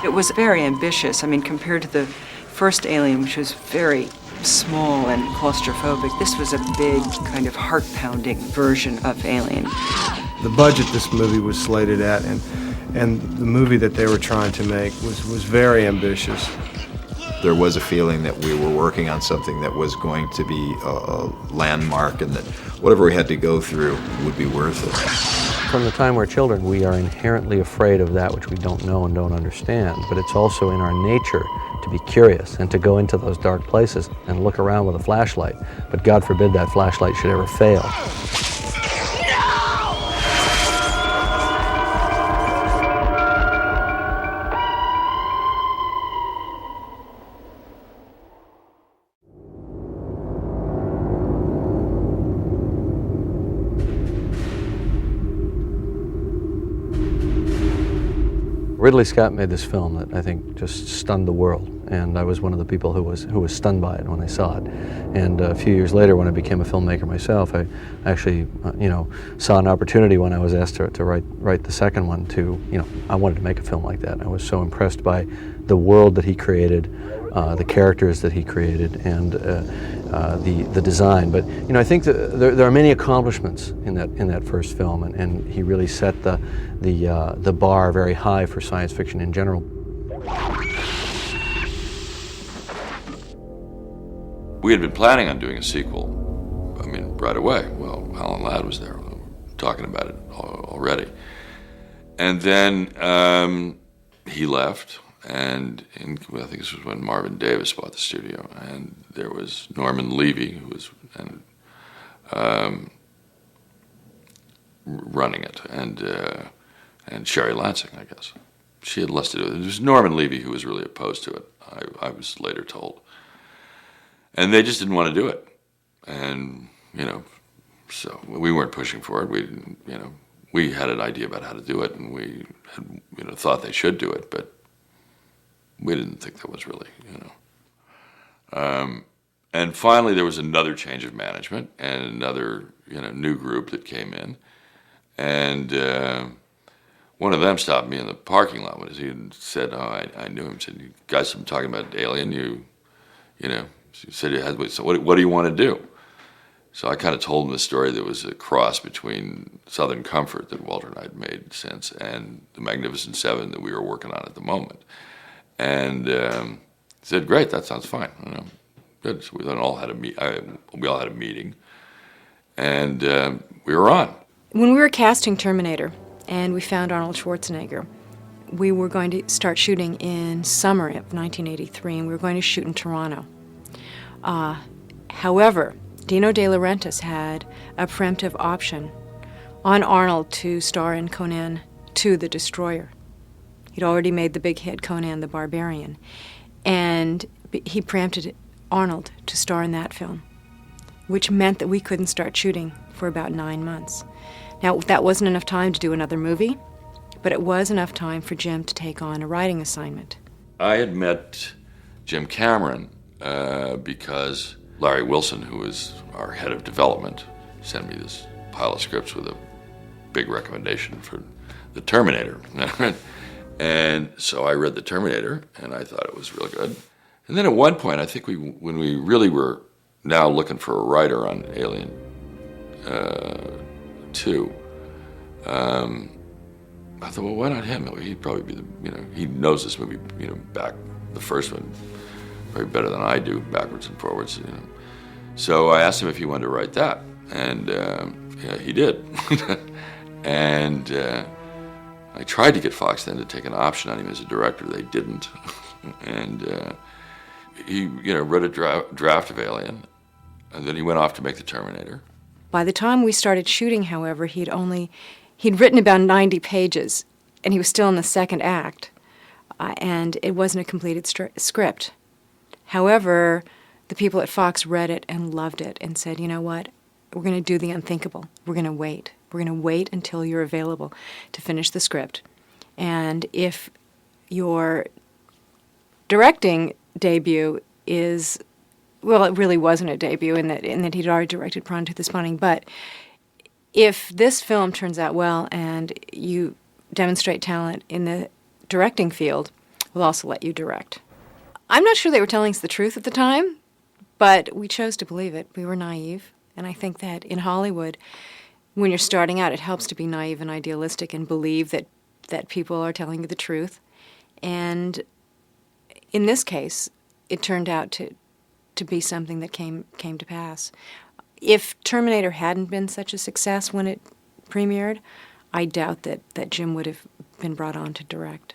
It was very ambitious. I mean, compared to the first Alien, which was very small and claustrophobic, this was a big, kind of heart-pounding version of Alien. The budget this movie was slated at and the movie that they were trying to make was very ambitious. There was a feeling that we were working on something that was going to be a landmark and that whatever we had to go through would be worth it. From the time we're children, we are inherently afraid of that which we don't know and don't understand, but it's also in our nature to be curious and to go into those dark places and look around with a flashlight. But God forbid that flashlight should ever fail. Ridley Scott made this film that I think just stunned the world, and I was one of the people who was stunned by it when I saw it. And a few years later, when I became a filmmaker myself, I actually, saw an opportunity when I was asked to write the second one to, I wanted to make a film like that. I was so impressed by the world that he created, the characters that he created, and the design. But I think that there are many accomplishments in that first film, and he really set the bar very high for science fiction in general. We had been planning on doing a sequel, right away. Well, Alan Ladd was there, talking about it already. And then he left, and I think this was when Marvin Davis bought the studio, and there was Norman Levy, who was running it, and Sherry Lansing, I guess. She had less to do with it. It was Norman Levy who was really opposed to it, I was later told. And they just didn't want to do it. And, so we weren't pushing for it. We had an idea about how to do it, and we had, thought they should do it, but we didn't think that was really, And finally, there was another change of management and another, new group that came in. And one of them stopped me in the parking lot when he said, I knew him. He said, "You guys have been talking about Alien. He said, so what do you want to do?" So I kind of told him the story that was a cross between Southern Comfort that Walter and I had made since and the Magnificent Seven that we were working on at the moment. And he said, "Great, that sounds fine." Good. So we then all had we all had a meeting, and we were on. When we were casting Terminator, and we found Arnold Schwarzenegger, we were going to start shooting in summer of 1983, and we were going to shoot in Toronto. However, Dino De Laurentiis had a preemptive option on Arnold to star in Conan 2: The Destroyer. He'd already made the big hit Conan the Barbarian, and he preempted Arnold to star in that film, which meant that we couldn't start shooting for about 9 months. Now, that wasn't enough time to do another movie, but it was enough time for Jim to take on a writing assignment. I had met Jim Cameron because Larry Wilson, who was our head of development, sent me this pile of scripts with a big recommendation for The Terminator. And so I read The Terminator, and I thought it was real good. And then at one point, I think when we really were now looking for a writer on Alien 2, I thought, well, why not him? He'd probably be he knows this movie, back the first one probably better than I do, backwards and forwards, So I asked him if he wanted to write that, and he did. And I tried to get Fox then to take an option on him as a director. They didn't. And he, read a draft of Alien, and then he went off to make The Terminator. By the time we started shooting, however, he'd written about 90 pages, and he was still in the second act, and it wasn't a completed script. However, the people at Fox read it and loved it and said, "You know what? We're going to do the unthinkable. We're going to wait. We're going to wait until you're available to finish the script. And if your directing debut is, well, it really wasn't a debut in that he'd already directed Prawn to the Spawning, but if this film turns out well and you demonstrate talent in the directing field, we'll also let you direct. I'm not sure they were telling us the truth at the time, but we chose to believe it. We were naive, and I think that in Hollywood, when you're starting out, it helps to be naive and idealistic and believe that people are telling you the truth. And in this case, it turned out to be something that came to pass. If Terminator hadn't been such a success when it premiered, I doubt that Jim would have been brought on to direct.